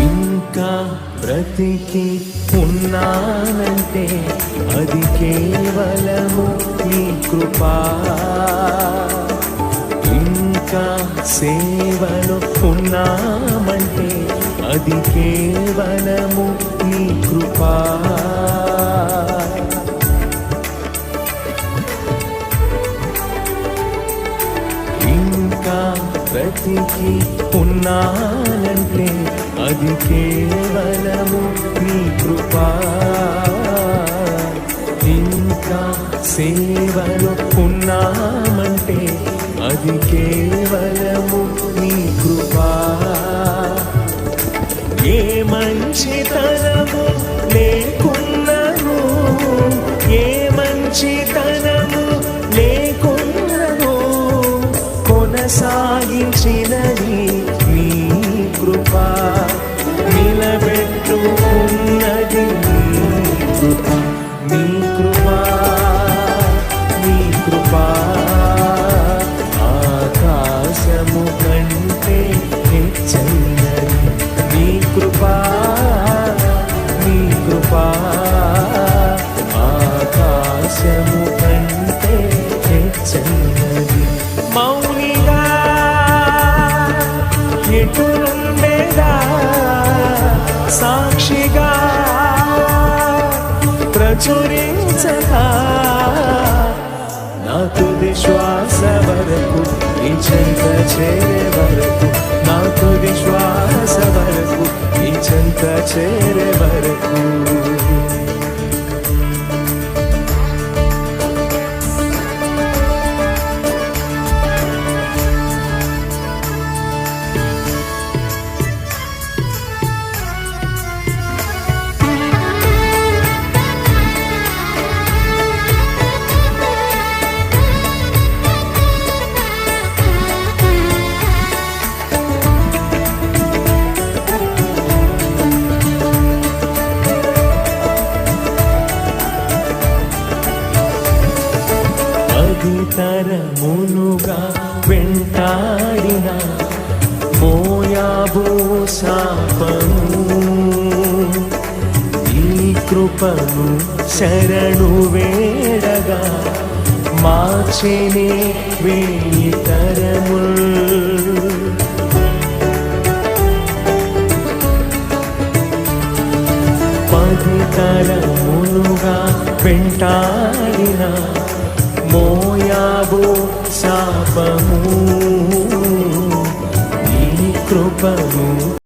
ఇంకా బ్రతికి ఉన్నానంటే అది కేవలము నీ కృపా. ఇంకా సేవలో ఉన్నామంటే అది కేవలము నీ కృపా. ఇంకా బ్రతికి ఉన్నానంటే అది కేవలము నీ కృపా. ఇంకా సేవలో ఉన్నామంటే అది కేవలము నీ కృపా. ఏ మంచితనము లేకున్నను, ఏ మంచితనము లేకున్నను కొనసాగించినది నీ కృపా. నిలబెట్టుకున్నది నీ కృపా. నీ కృపా, నీ కృపా ఆకాశము కంటే హెచ్చైనది. నీ కృపా, నీ కృపా ఆకాశము కంటే హెచ్చైనది. మౌనిగా ఎటునుండేదా, సాక్షిగా ప్రచురించగా నా తుది శ్వాస వరకు, నీ చెంత చేరే వరకు, నా తుది శ్వాస వరకు, నీ చెంత చేరే వరకు. తరములుగా వెంటాడిన మోయాబు శాపము, ఈ కృపను శరణు వేడగా మార్చెనే వేయి తరములు. పది తరములుగా వెంటాడిన మోయాబు శాపము, ఈ కృపను